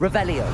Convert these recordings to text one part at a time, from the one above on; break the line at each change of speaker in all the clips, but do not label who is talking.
Revelio.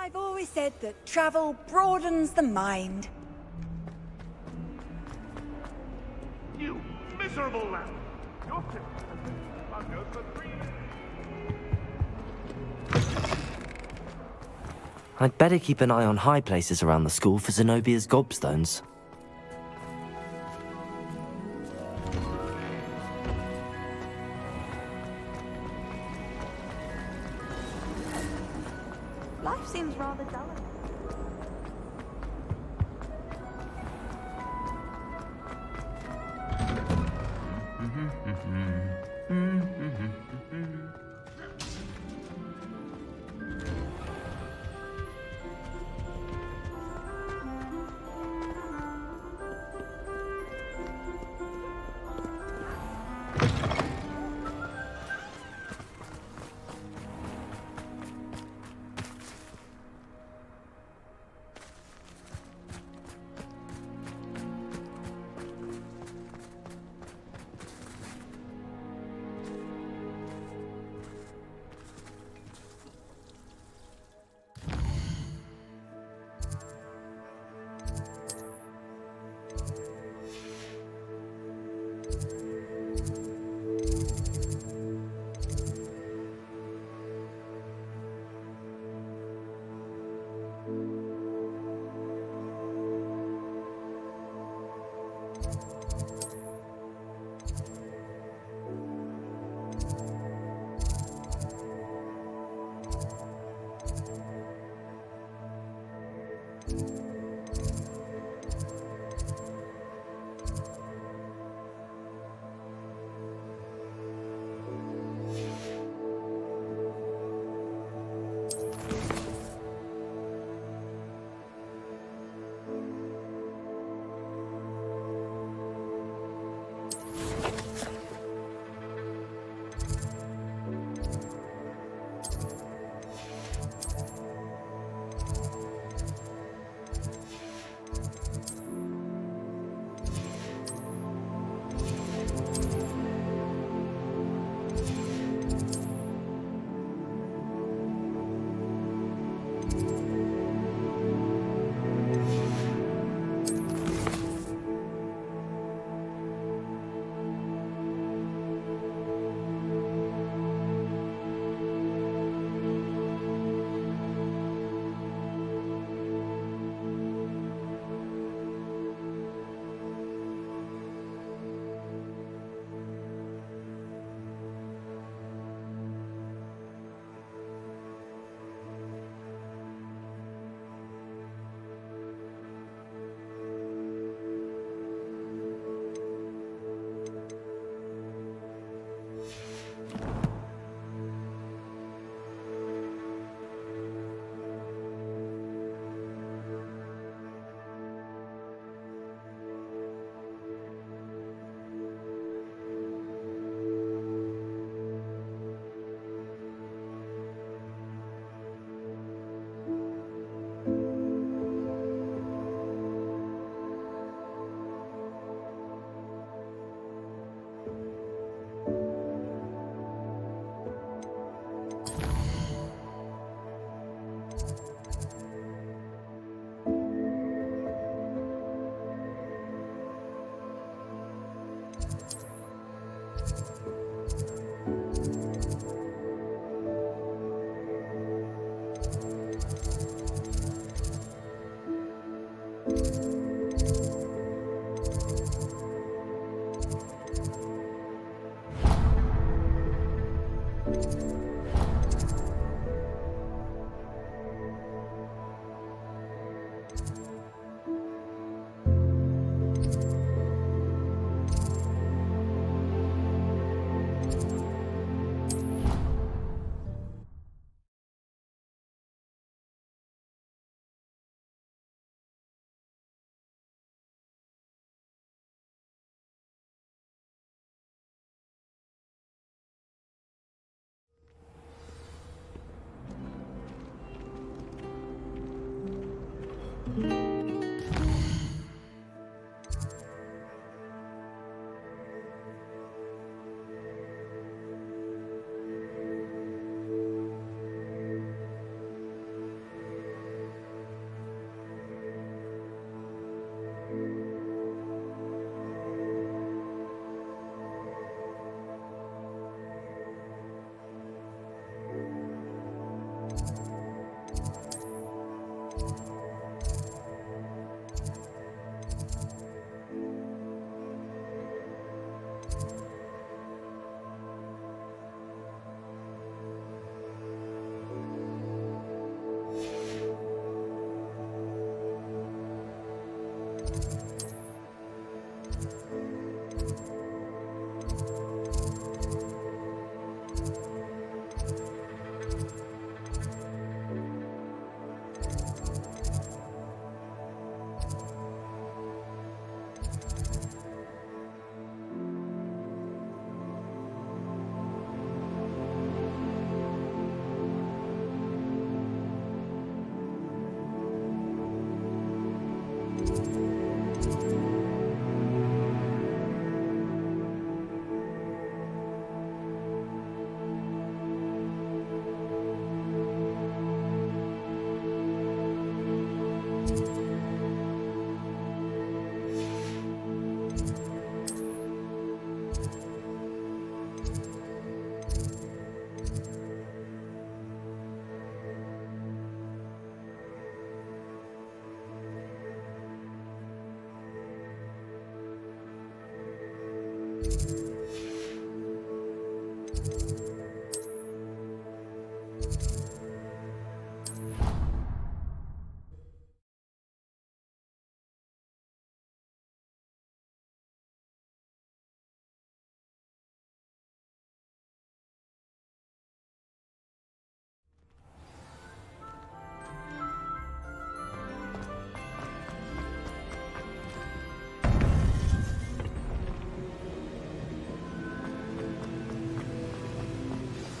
I've always said that travel broadens the mind.
You miserable lamb! Your tip has been for 3
I'd better keep an eye on high places around the school for Zenobia's gobstones.
Life seems rather dull.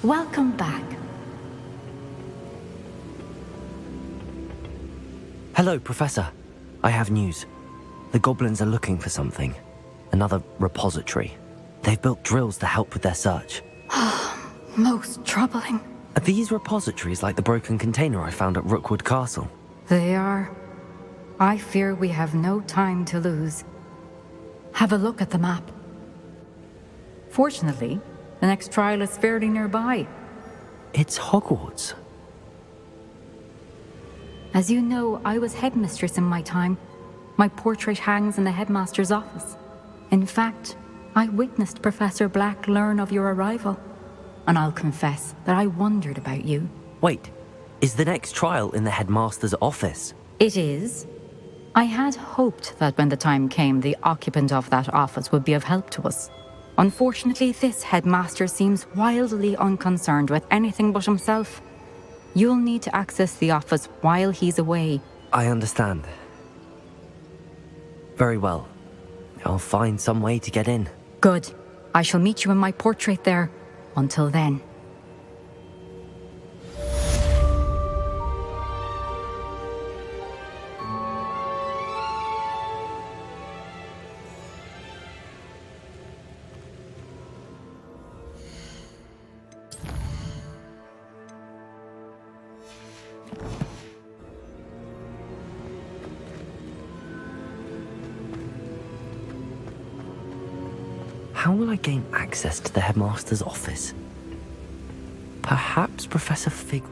Welcome back.
Hello, Professor. I have news. The goblins are looking for something. Another repository. They've built drills to help with their search.
Most troubling.
Are these repositories like the broken container I found at Rookwood Castle?
They are. I fear we have no time to lose. Have a look at the map. Fortunately, the next trial is fairly nearby.
It's Hogwarts.
As you know, I was headmistress in my time. My portrait hangs in the headmaster's office. In fact, I witnessed Professor Black learn of your arrival. And I'll confess that I wondered about you.
Wait, is the next trial in the headmaster's office?
It is. I had hoped that when the time came, the occupant of that office would be of help to us. Unfortunately, this headmaster seems wildly unconcerned with anything but himself. You'll need to access the office while he's away.
I understand. Very well. I'll find some way to get in.
Good. I shall meet you in my portrait there. Until then.
How will I gain access to the headmaster's office? Perhaps Professor Fig...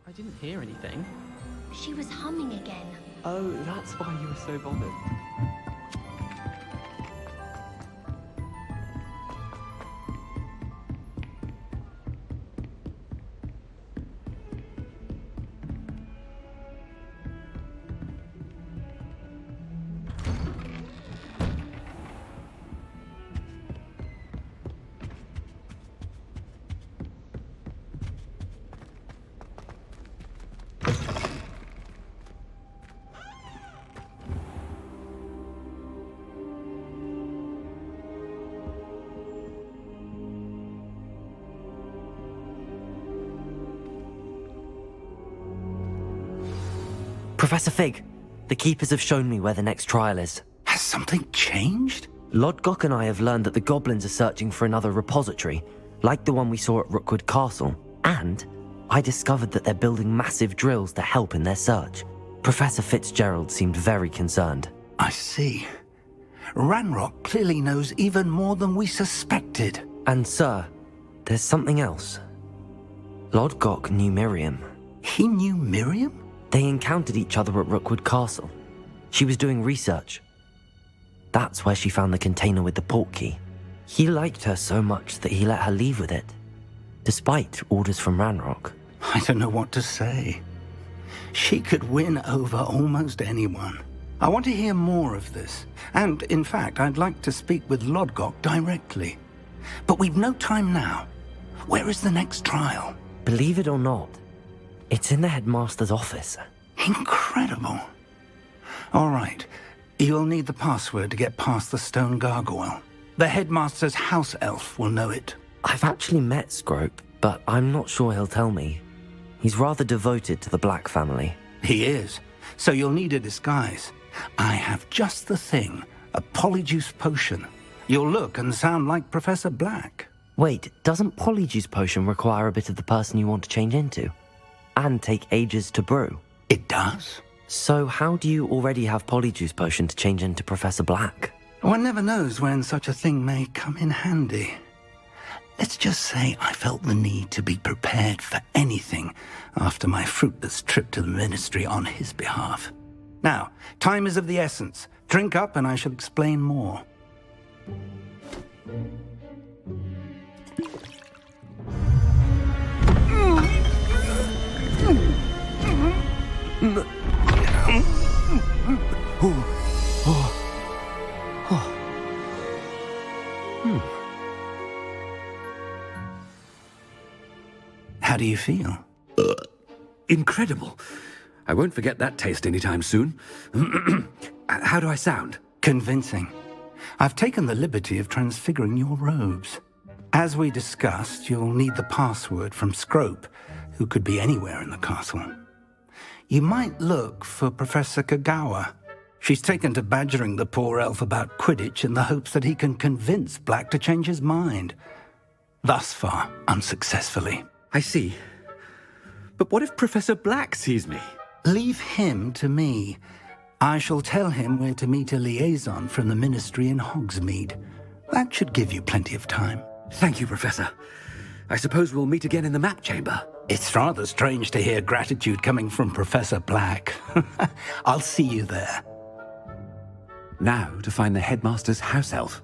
I didn't hear anything.
She was humming again.
Oh, that's why you were so bothered.
Professor Fig, the Keepers have shown me where the next trial is.
Has something changed?
Lodgok and I have learned that the goblins are searching for another repository, like the one we saw at Rookwood Castle. And I discovered that they're building massive drills to help in their search. Professor Fitzgerald seemed very concerned.
I see. Ranrock clearly knows even more than we suspected.
And sir, there's something else. Lodgok knew Miriam.
He knew Miriam?
They encountered each other at Rookwood Castle. She was doing research. That's where she found the container with the portkey. He liked her so much that he let her leave with it, despite orders from Ranrock.
I don't know what to say. She could win over almost anyone. I want to hear more of this. And, in fact, I'd like to speak with Lodgok directly. But we've no time now. Where is the next trial?
Believe it or not, it's in the headmaster's office.
Incredible. All right. You'll need the password to get past the stone gargoyle. The headmaster's house elf will know it.
I've actually met Scrope, but I'm not sure he'll tell me. He's rather devoted to the Black family.
He is. So you'll need a disguise. I have just the thing. A polyjuice potion. You'll look and sound like Professor Black.
Wait, doesn't Polyjuice Potion require a bit of the person you want to change into? And take ages to brew?
It does.
So how do you already have Polyjuice Potion to change into Professor Black?
One never knows when such a thing may come in handy. Let's just say I felt the need to be prepared for anything after my fruitless trip to the Ministry on his behalf. Now, time is of the essence. Drink up and I shall explain more. How do you feel?
Incredible. I won't forget that taste anytime soon. How do I sound?
Convincing. I've taken the liberty of transfiguring your robes. As we discussed, you'll need the password from Scrope, who could be anywhere in the castle. You might look for Professor Kagawa. She's taken to badgering the poor elf about Quidditch in the hopes that he can convince Black to change his mind. Thus far, unsuccessfully.
I see. But what if Professor Black sees me?
Leave him to me. I shall tell him where to meet a liaison from the Ministry in Hogsmeade. That should give you plenty of time.
Thank you, Professor. I suppose we'll meet again in the map chamber.
It's rather strange to hear gratitude coming from Professor Black. I'll see you there.
Now to find the headmaster's house elf.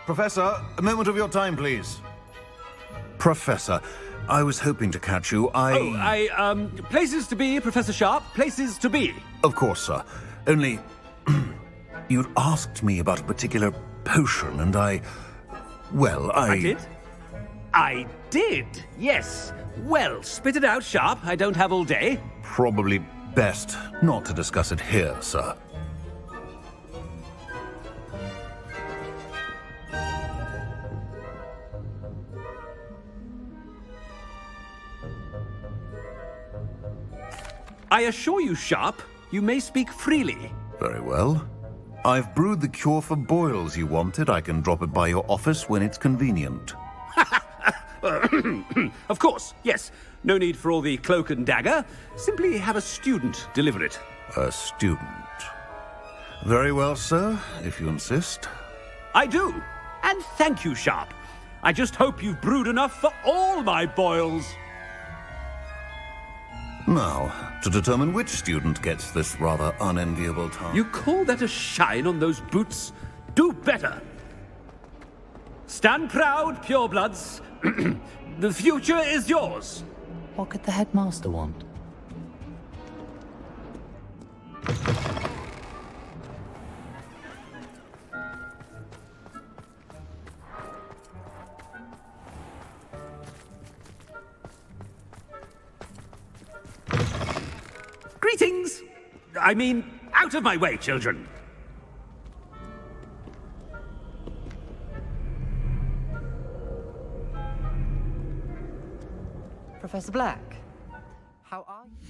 Professor, a moment of your time, please. Professor, I was hoping to catch you.
Places to be, Professor Sharp, places to be.
Of course, sir. Only, you'd asked me about a particular potion, and Well,
I did? I did, yes. Well, spit it out, Sharp. I don't have all day.
Probably best not to discuss it here, sir.
I assure you, Sharp, you may speak freely.
Very well. I've brewed the cure for boils you wanted. I can drop it by your office when it's convenient.
Of course, yes. No need for all the cloak and dagger. Simply have a student deliver it.
A student. Very well, sir, if you insist.
I do. And thank you, Sharp. I just hope you've brewed enough for all my boils.
Now, to determine which student gets this rather unenviable task.
You call that a shine on those boots? Do better. Stand proud, purebloods. The future is yours.
What could the headmaster want?
Greetings! I mean, out of my way, children.
Professor Black, how are you?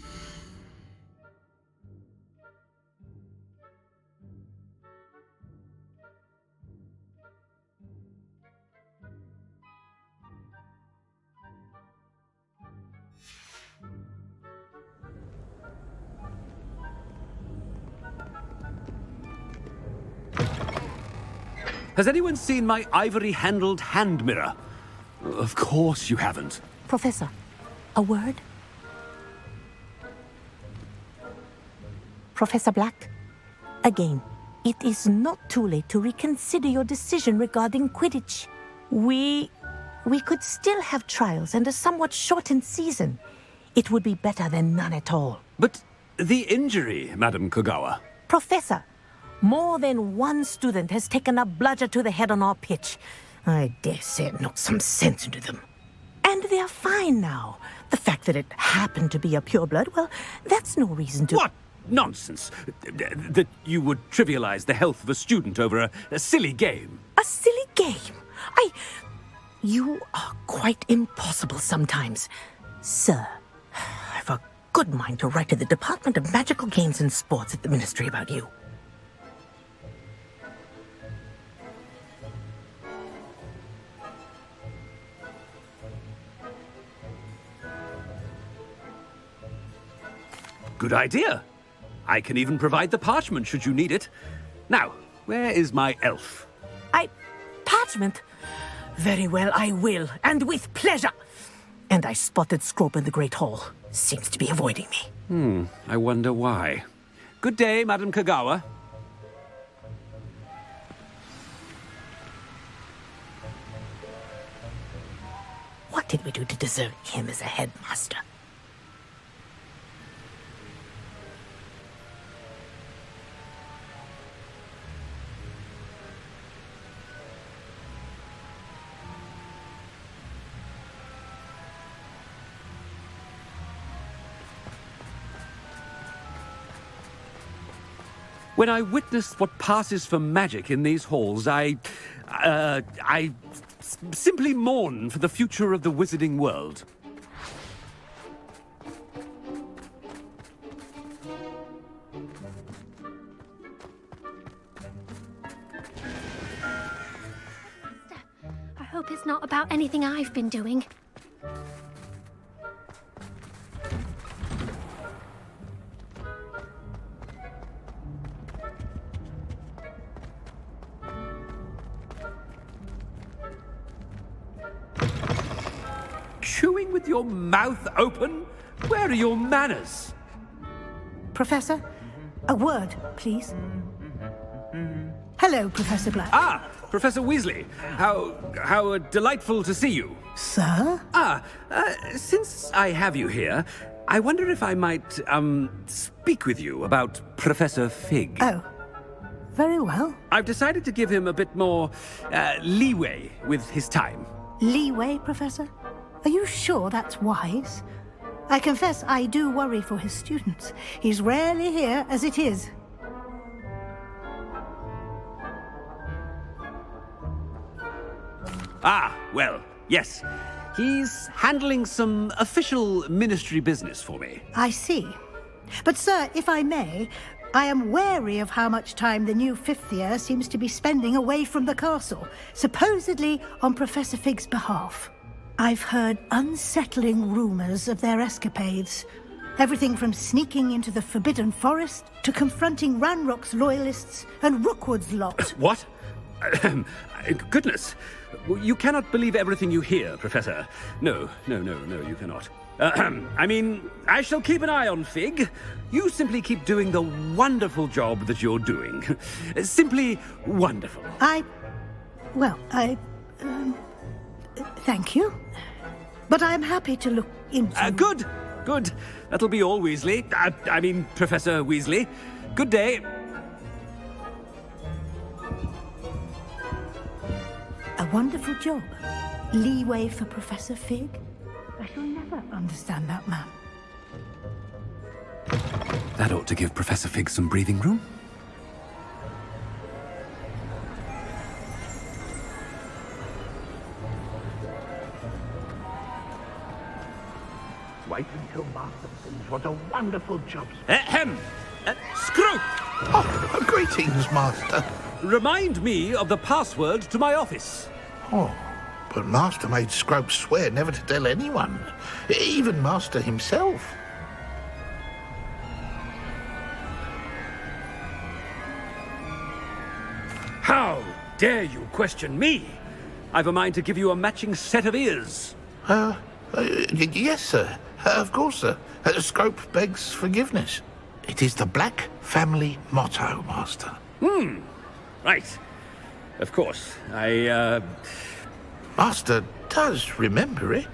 Has anyone seen my ivory-handled hand mirror? Of course you haven't.
Professor, a word? Professor Black, again, it is not too late to reconsider your decision regarding Quidditch. We could still have trials and a somewhat shortened season. It would be better than none at all.
But the injury, Madam Kogawa.
Professor, more than one student has taken a bludger to the head on our pitch. I dare say it knocked some sense into them. And they're fine now. The fact that it happened to be a pureblood, well, that's no reason to...
What nonsense! That you would trivialize the health of a student over a silly game.
A silly game? You are quite impossible sometimes. Sir, I've a good mind to write to the Department of Magical Games and Sports at the Ministry about you.
Good idea. I can even provide the parchment should you need it. Now, where is my elf?
Parchment? Very well, I will, and with pleasure. And I spotted Scrope in the Great Hall. Seems to be avoiding me.
I wonder why. Good day, Madam Kogawa.
What did we do to deserve him as a headmaster?
When I witness what passes for magic in these halls, I simply mourn for the future of the wizarding world.
I hope it's not about anything I've been doing.
Chewing with your mouth open? Where are your manners?
Professor, a word, please. Hello, Professor Black.
Ah, Professor Weasley. How delightful to see you.
Sir?
Since I have you here, I wonder if I might, speak with you about Professor Fig.
Oh, very well.
I've decided to give him a bit more leeway with his time.
Leeway, Professor? Are you sure that's wise? I confess I do worry for his students. He's rarely here as it is.
Ah, well, yes. He's handling some official ministry business for me.
I see. But, sir, if I may, I am wary of how much time the new fifth year seems to be spending away from the castle, supposedly on Professor Fig's behalf. I've heard unsettling rumors of their escapades. Everything from sneaking into the Forbidden Forest to confronting Ranrock's loyalists and Rookwood's lot.
What? Goodness. You cannot believe everything you hear, Professor. No, you cannot. I mean, I shall keep an eye on Fig. You simply keep doing the wonderful job that you're doing. Simply wonderful.
Thank you. But I'm happy to look into...
Good. That'll be all, Weasley. I mean, Professor Weasley. Good day.
A wonderful job. Leeway for Professor Fig. I shall never understand that man.
That ought to give Professor Fig some breathing room.
Wait until Master sees what a wonderful job.
Ahem! Screw!
Oh, greetings, Master.
Remind me of the password to my office.
Oh, but Master made Scrope swear never to tell anyone, even Master himself.
How dare you question me? I've a mind to give you a matching set of ears.
Yes, sir. Of course, sir. Scrope begs forgiveness. It is the Black family motto, Master.
Right. Of course.
Master does remember it.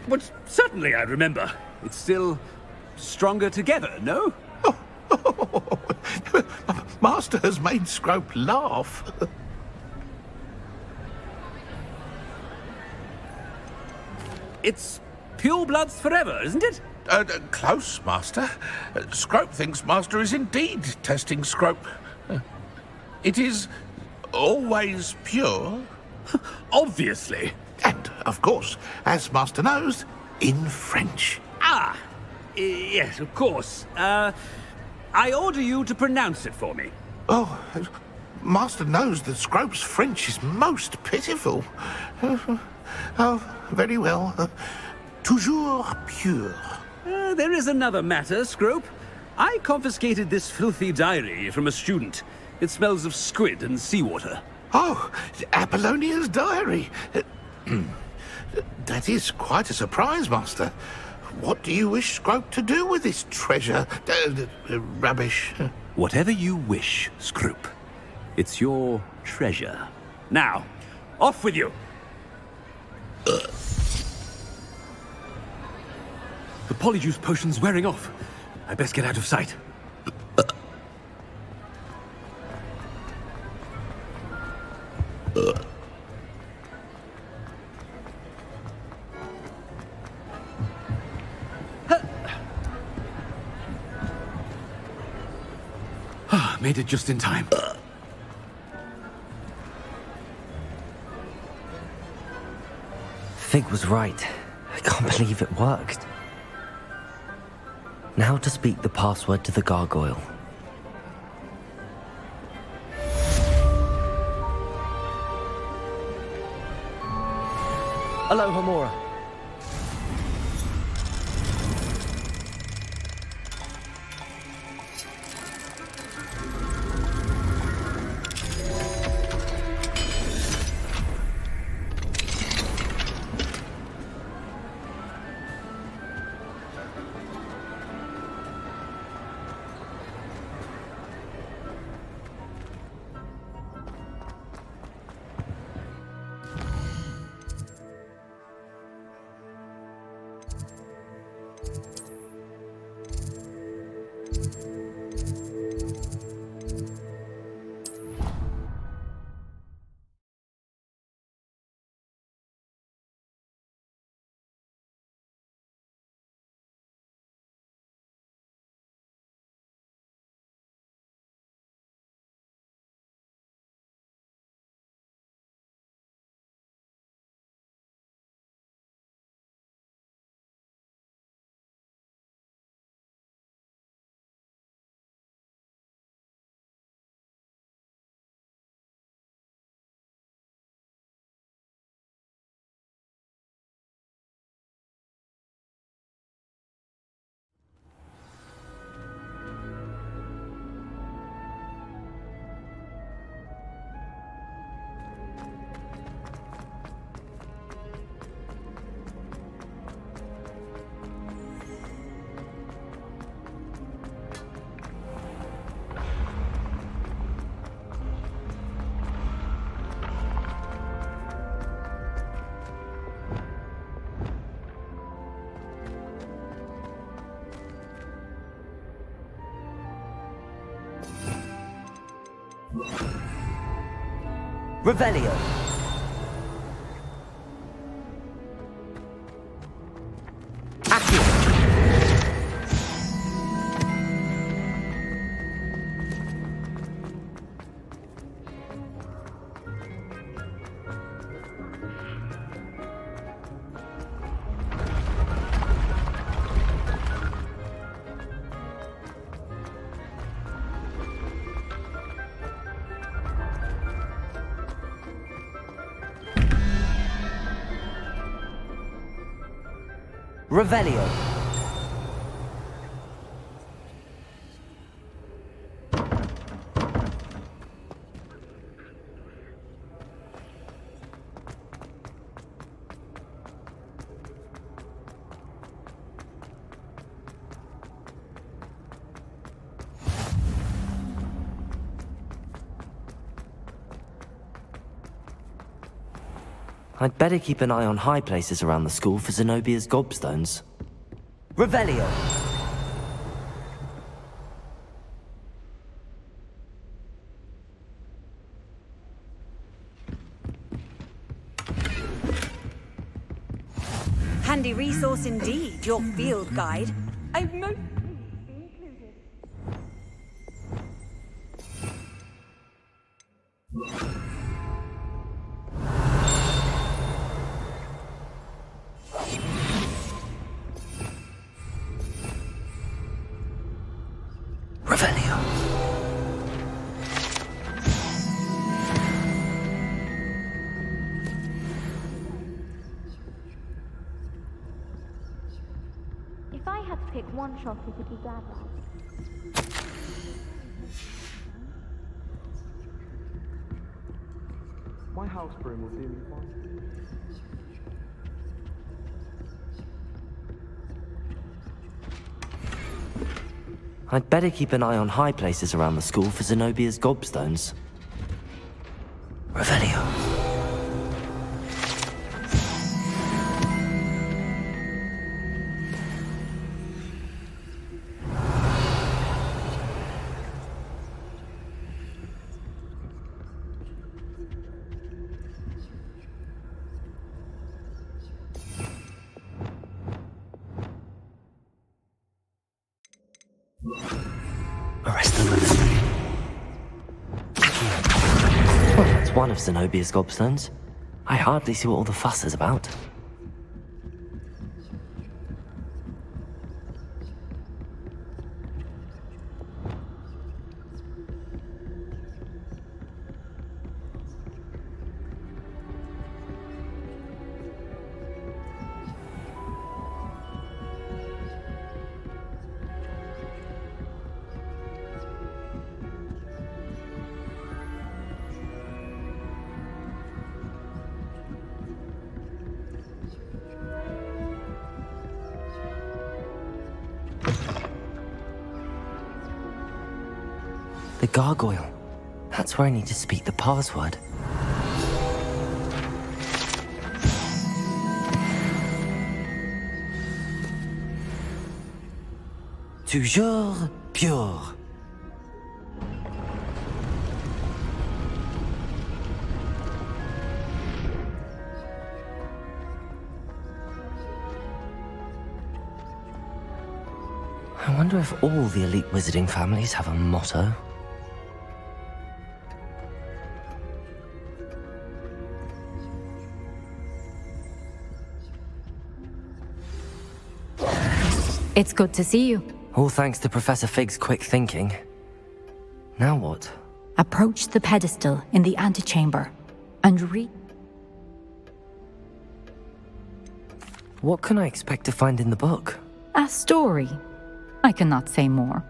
But certainly I remember. It's still stronger together, no?
Master has made Scrope laugh.
It's pure bloods forever, isn't it?
Close, Master. Scrope thinks Master is indeed testing Scrope. It is always pure.
Obviously.
And, of course, as Master knows, in French.
Yes, of course. I order you to pronounce it for me.
Oh, Master knows that Scrope's French is most pitiful. Oh, very well. Toujours pure.
There is another matter, Scrope. I confiscated this filthy diary from a student. It smells of squid and seawater.
Oh, Apollonia's diary. That is quite a surprise, Master. What do you wish Scrope to do with this treasure? Rubbish.
Whatever you wish, Scrope. It's your treasure. Now, off with you. The polyjuice potion's wearing off. I best get out of sight. Made it just in time.
Fig was right. I can't believe it worked. Now to speak the password to the gargoyle. Aloha, Mora. Revelio. Revelio. I'd better keep an eye on high places around the school for Zenobia's gobstones. Revelio.
Handy resource indeed, your field guide. I've most
Revelio.
If I had to pick one shop you could be glad of.
My house broom will do me fine.
I'd better keep an eye on high places around the school for Zenobia's gobstones. Revelio. Arrest them. Well, that's one of Zenobia's gobstones. I hardly see what all the fuss is about. The gargoyle. That's where I need to speak the password. Toujours pure. I wonder if all the elite wizarding families have a motto.
It's good to see you.
All thanks to Professor Fig's quick thinking. Now what?
Approach the pedestal in the antechamber and read.
What can I expect to find in the book?
A story. I cannot say more.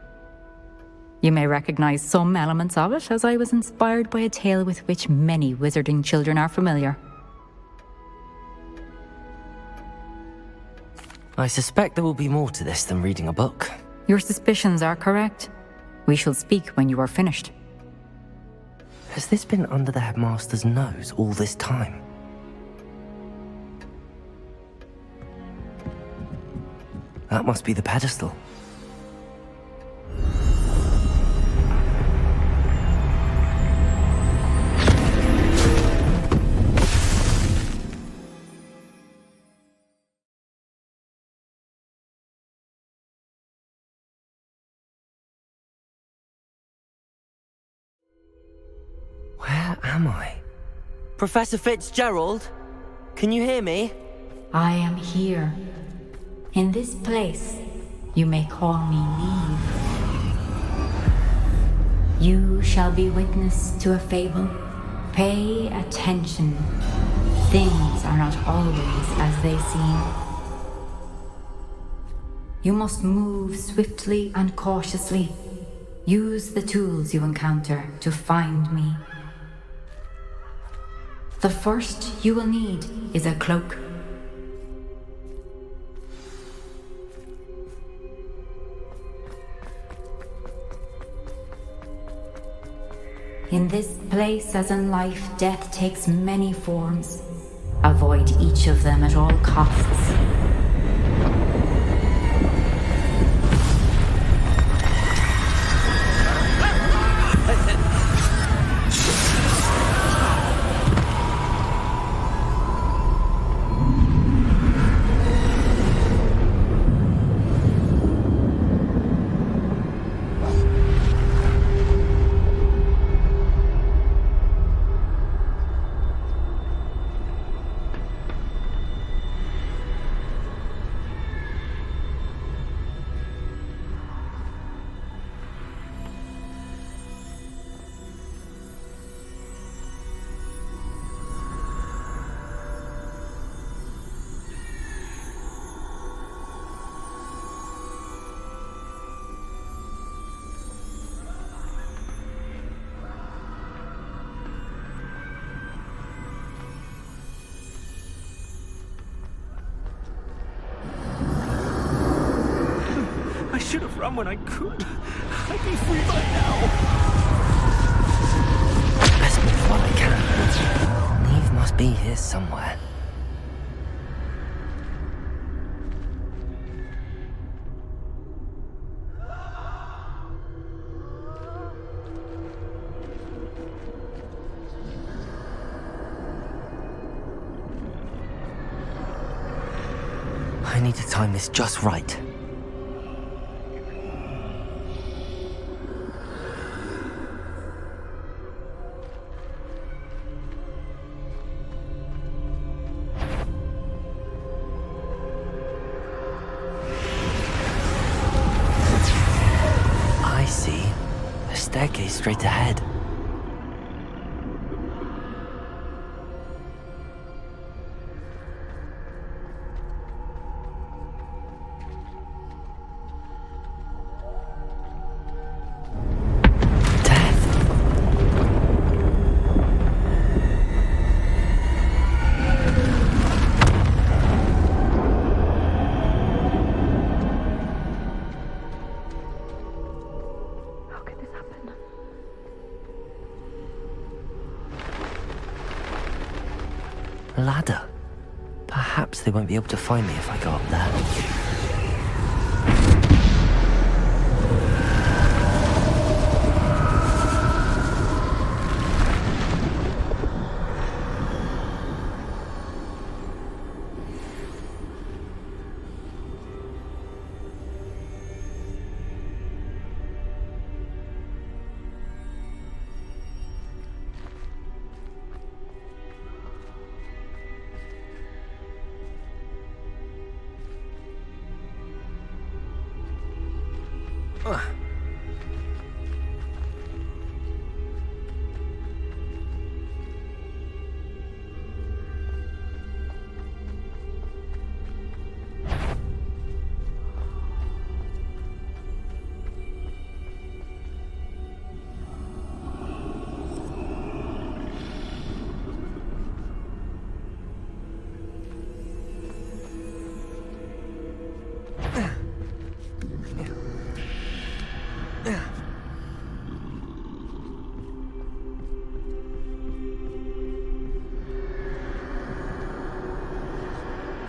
You may recognize some elements of it, as I was inspired by a tale with which many wizarding children are familiar.
I suspect there will be more to this than reading a book.
Your suspicions are correct. We shall speak when you are finished.
Has this been under the headmaster's nose all this time? That must be the pedestal. am I? Professor Fitzgerald? Can you hear me?
I am here. In this place, you may call me Neve. You shall be witness to a fable. Pay attention. Things are not always as they seem. You must move swiftly and cautiously. Use the tools you encounter to find me. The first you will need is a cloak. In this place, as in life, death takes many forms. Avoid each of them at all costs.
I should have run when I could. I'd be free by now.
Best move while I can. Neve must be here somewhere. I need to time this just right. I see. A staircase straight ahead. Ladder. Perhaps they won't be able to find me if I go up there.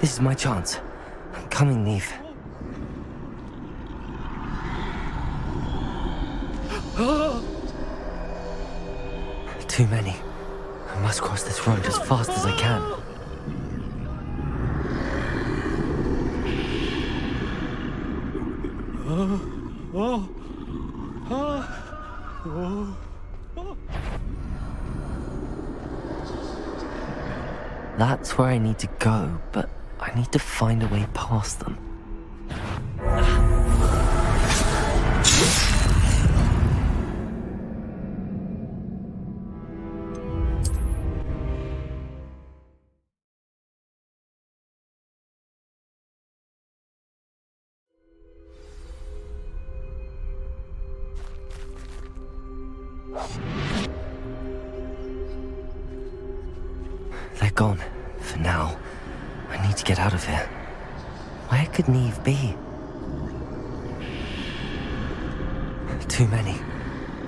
This is my chance. I'm coming, Neve. Too many. I must cross this road as fast as I can. That's where I need to go, but I need to find a way past them. They're gone, for now. I need to get out of here. Where could Neve be? Too many.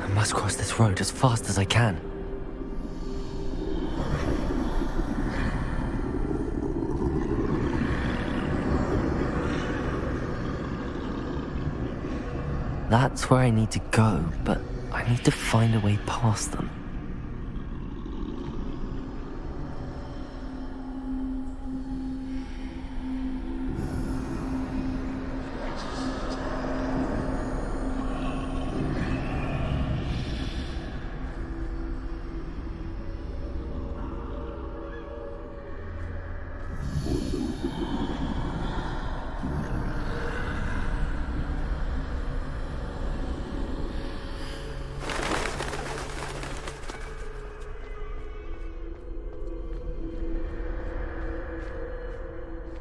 I must cross this road as fast as I can. That's where I need to go, but I need to find a way past them.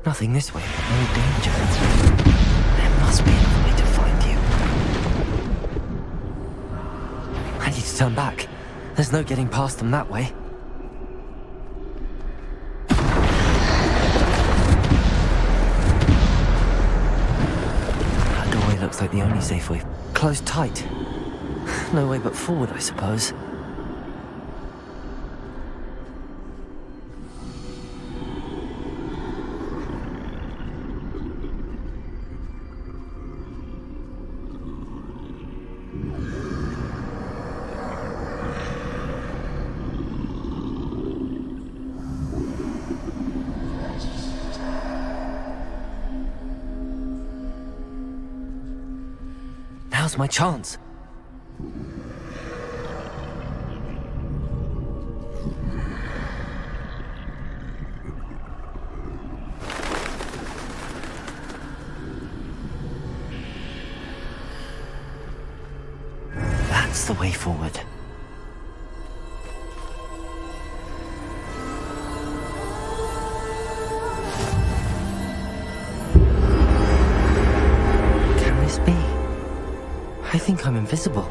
Nothing this way, but no danger. There must be another way to find you. I need to turn back. There's no getting past them that way. That doorway looks like the only safe way. Closed tight. No way but forward, I suppose. Now's my chance. That's the way forward. Can this be? I think I'm invisible.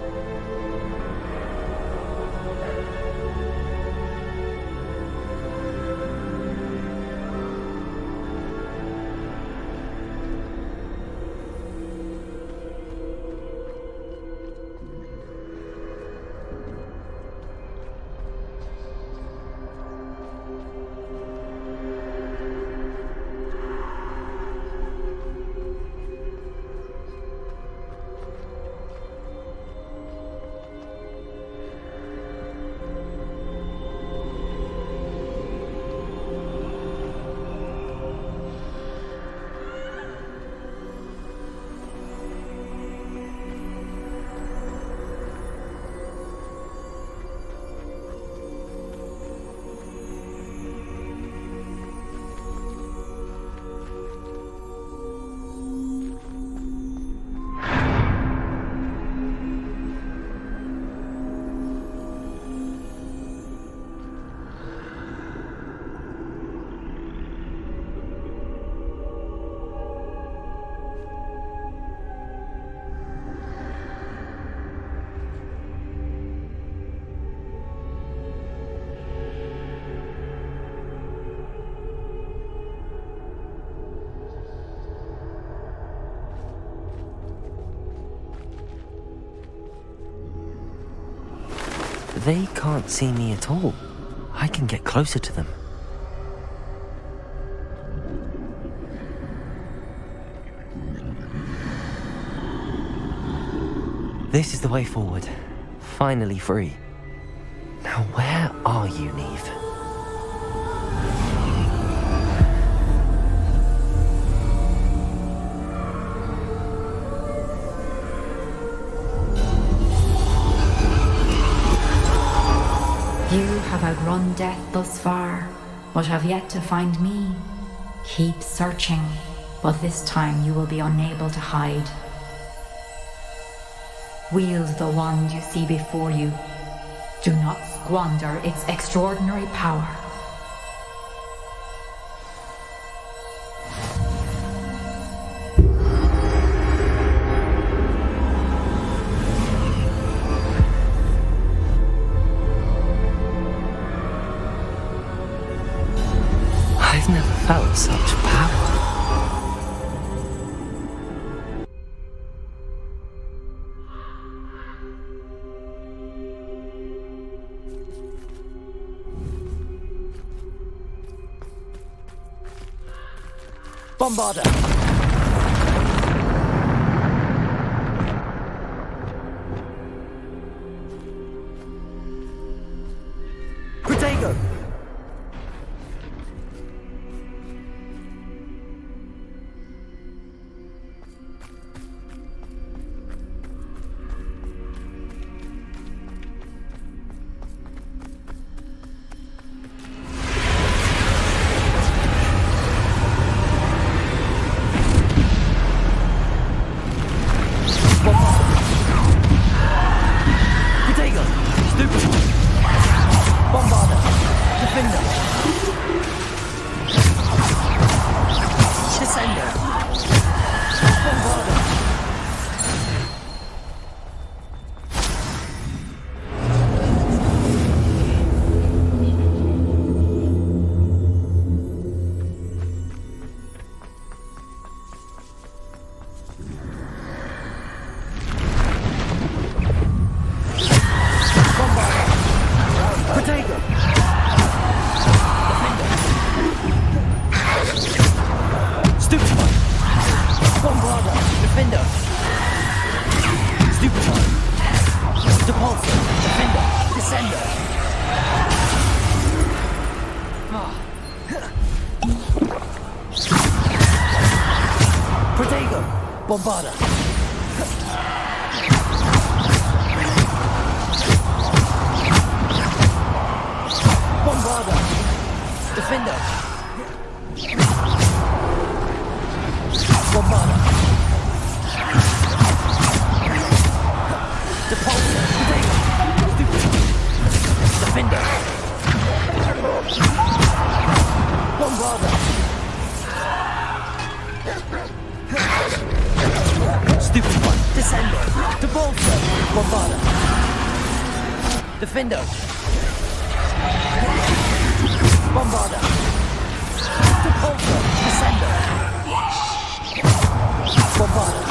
They can't see me at all. I can get closer to them. This is the way forward. Finally free. Now where are you, Neve?
You have outrun death thus far. but have yet to find me. Keep searching, but this time you will be unable to hide. Wield the wand you see before you. Do not squander its extraordinary power.
I've never felt such power. Bombarder! Protego! Bombarder! Bombarder! Defender! Bombarder! Depulsor! Defender! Bombarder! Stupid one! Descender! Depulsor! Bombarder! Defender! Bombarder! Depulsor! Descender! Bombarder!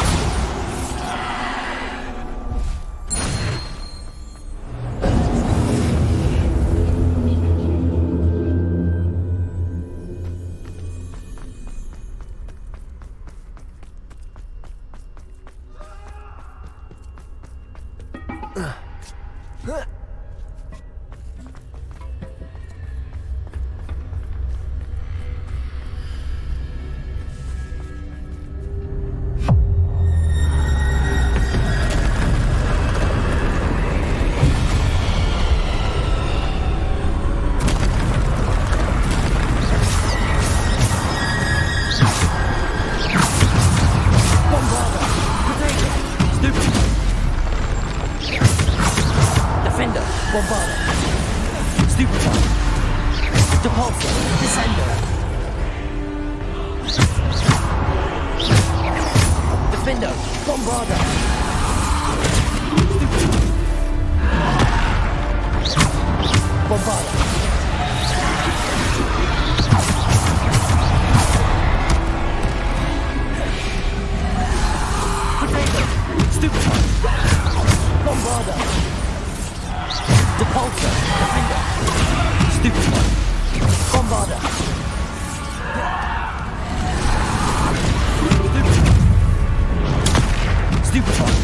Bombarder! Stupid one! Depulsor! Descender! Defender! Bombarder! Bombarder! Potato! Stupid one! Bombarder! Depulsor! Defender! Stupid one! Bombarder! Stupid one!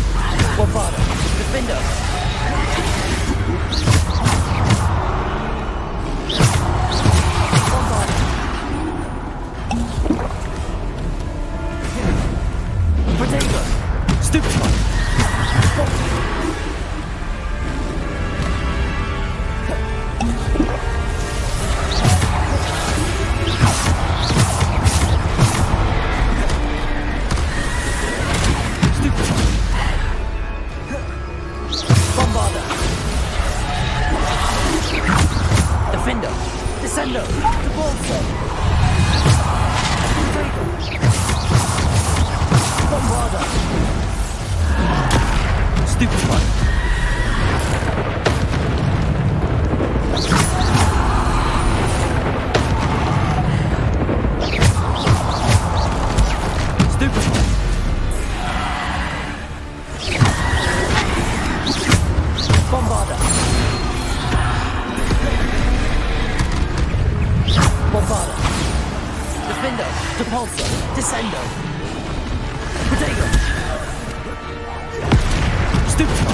Bombarder! Defender! Bombarder! Potato! Stupid one! Descendo! Devolso! Bombarda! Stupefy! Stupefy! Bombarda! Bombarda! Defendo! Depulso! Descendo! Protego! Stupefy!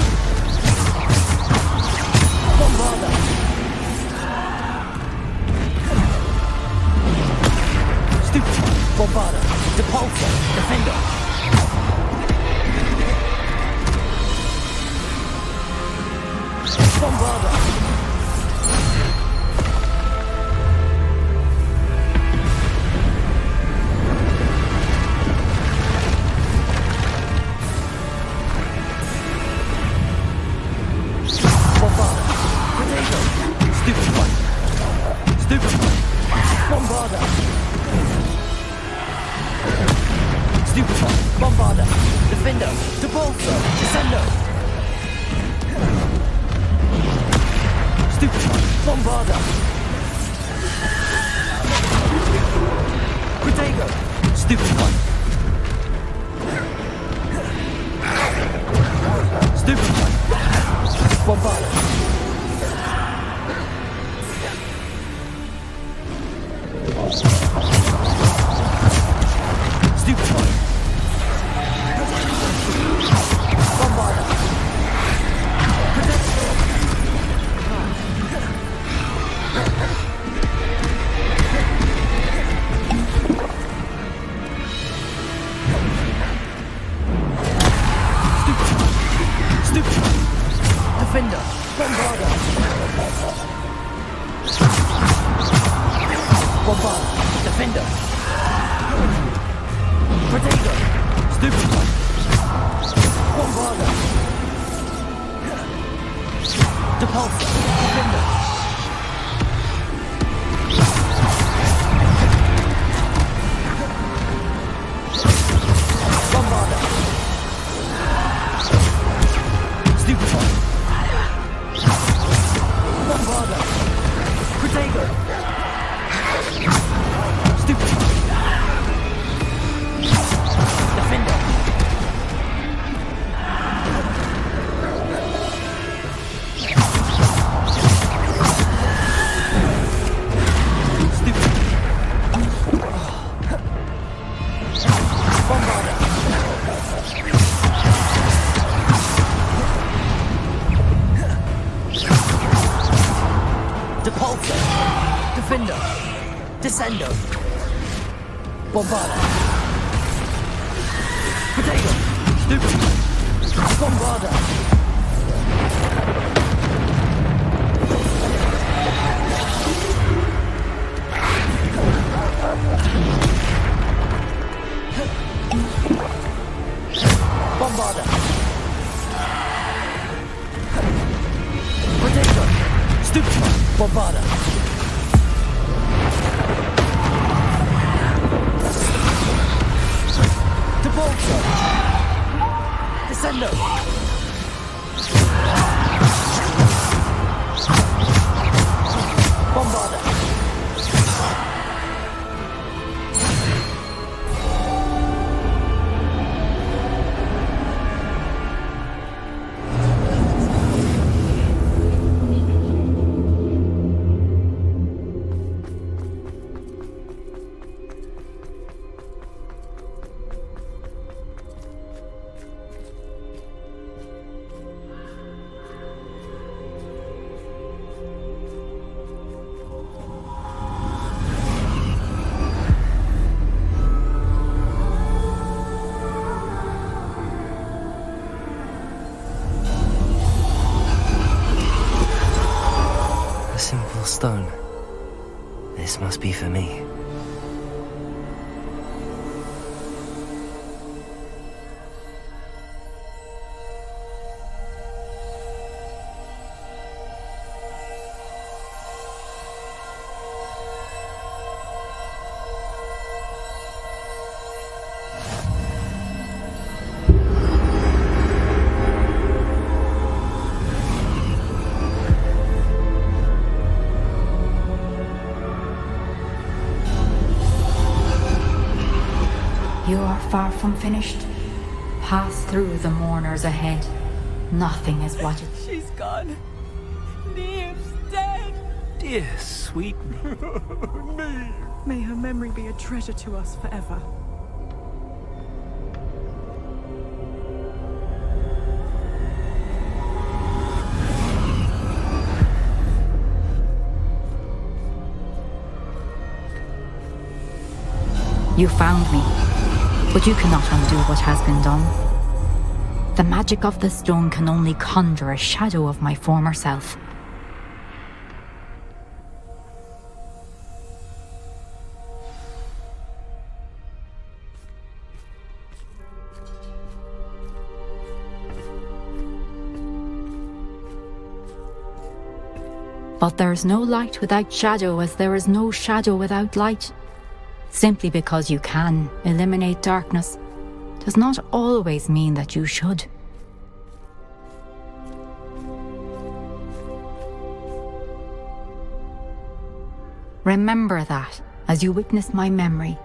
Bombarda! Stupefy! Bombarda! Depulso! Defendo! Bombarda! Bombarda! Protego! Stupefy! Stupefy! Bombarda! Stupefy! Bombarda! Defendo! Depulso! Descendo! Stupefy! Bombarda! Protego! Stupefy! Stupefy! Bombarda! Stupefy! Bombarda! Stupefy! Defender! Bombarda! Bombarda! Defender! Protego! Stupefy! Bombarda! Depulso! Defender! Bombarda! Stupefy! Bombarda! Protego! Stupefy! Defender! Stupefy! Bombarda! Depulso! Defender! Descendo! Bombarda! Protego! Stupefy! Bombarda! Bombarda! Protego! Stupefy! Bombarda! Depulso! Descendo! Bombarda! Stone. This must be for me.
You are far from finished. Pass through the mourners ahead. Nothing is what it...
She's gone. Neve's dead.
Dear sweet
Neve.
May her memory be a treasure to us forever.
You found me, but you cannot undo what has been done. The magic of the stone can only conjure a shadow of my former self. But there is no light without shadow, as there is no shadow without light. Simply because you can eliminate darkness does not always mean that you should. Remember that as you witness my memory.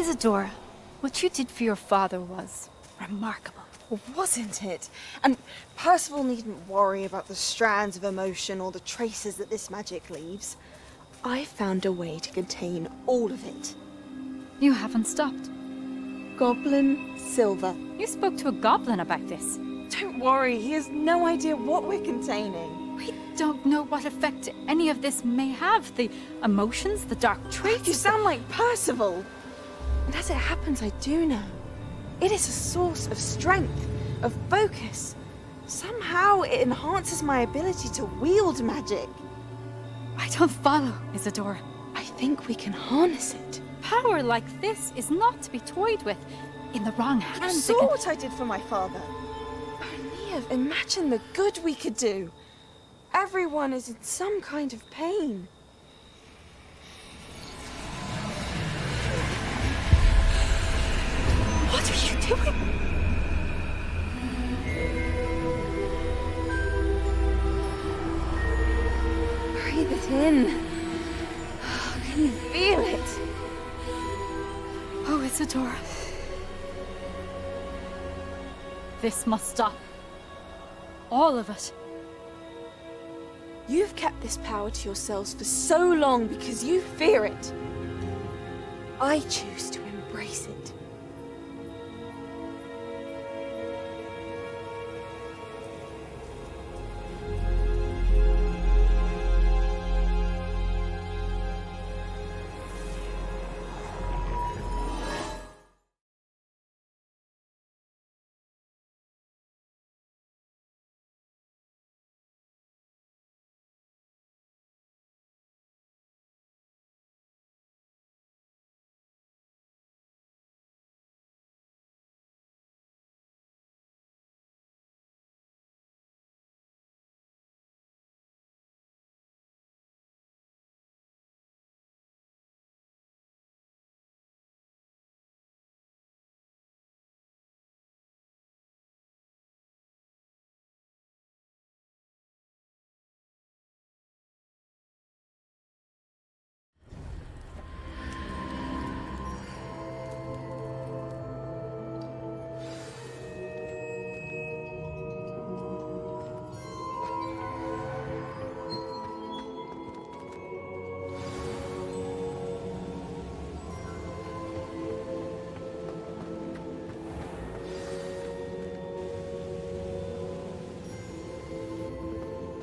Isadora, what you did for your father was remarkable.
Well, wasn't it? And Percival needn't worry about the strands of emotion or the traces that this magic leaves. I found a way to contain all of it.
You haven't stopped.
Goblin Silver.
You spoke to a goblin about this.
Don't worry, he has no idea what we're containing.
We don't know what effect any of this may have. The emotions, the dark traits.
You sound like Percival. And as it happens, I do know. It is a source of strength, of focus. Somehow it enhances my ability to wield magic.
I don't follow, Isadora.
I think we can harness it.
Power like this is not to be toyed with. In the wrong hands.
You saw what I did for my father. Oh, Neve, imagine the good we could do. Everyone is in some kind of pain.
What are you doing?
Breathe it in. Can you feel it?
Oh, Isadora. This must stop. All of it.
You've kept this power to yourselves for so long because you fear it. I choose to embrace it.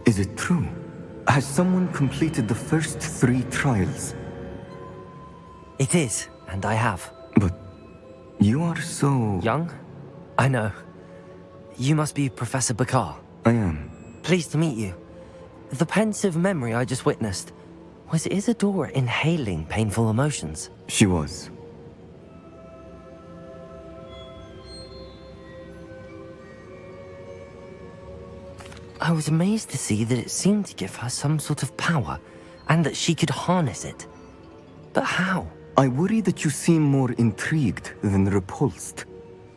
Is it true? Has someone completed the first 3 trials?
It is, and I have.
But you are so...
Young? I know. You must be Professor Bakar.
I am.
Pleased to meet you. The pensive memory I just witnessed, was Isadora inhaling painful emotions?
She was.
I was amazed to see that it seemed to give her some sort of power, and that she could harness it. But how?
I worry that you seem more intrigued than repulsed.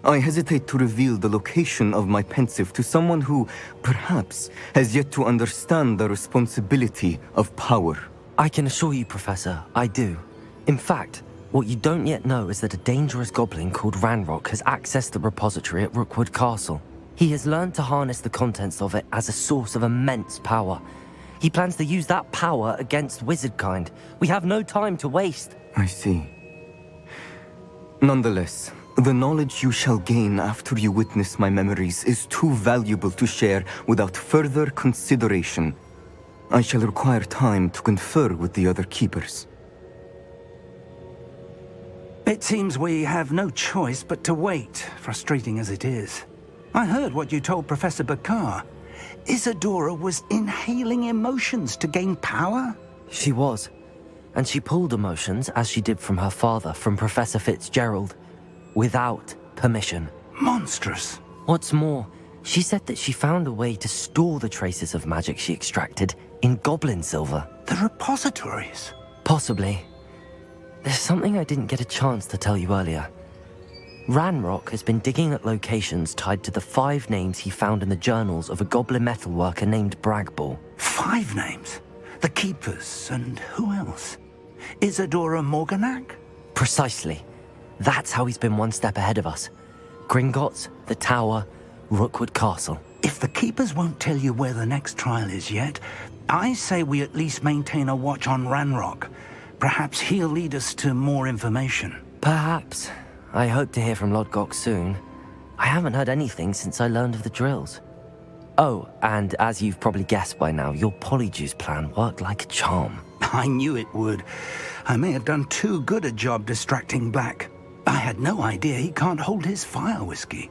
I hesitate to reveal the location of my pensive to someone who, perhaps, has yet to understand the responsibility of power.
I can assure you, Professor, I do. In fact, what you don't yet know is that a dangerous goblin called Ranrock has accessed the repository at Rookwood Castle. He has learned to harness the contents of it as a source of immense power. He plans to use that power against wizardkind. We have no time to waste.
I see. Nonetheless, the knowledge you shall gain after you witness my memories is too valuable to share without further consideration. I shall require time to confer with the other keepers.
It seems we have no choice but to wait, frustrating as it is. I heard what you told Professor Bakar. Isadora was inhaling emotions to gain power?
She was. And she pulled emotions, as she did from her father, from Professor Fitzgerald, without permission.
Monstrous.
What's more, she said that she found a way to store the traces of magic she extracted in goblin silver.
The repositories?
Possibly. There's something I didn't get a chance to tell you earlier. Ranrock has been digging at locations tied to the 5 names he found in the journals of a goblin metalworker named Bragball.
5 names? The Keepers, and who else? Isadora Morganac?
Precisely. That's how he's been one step ahead of us. Gringotts, the Tower, Rookwood Castle.
If the Keepers won't tell you where the next trial is yet, I say we at least maintain a watch on Ranrock. Perhaps he'll lead us to more information.
Perhaps. I hope to hear from Lodgok soon. I haven't heard anything since I learned of the drills. Oh, and as you've probably guessed by now, your polyjuice plan worked like a charm.
I knew it would. I may have done too good a job distracting Black. I had no idea he can't hold his fire whiskey.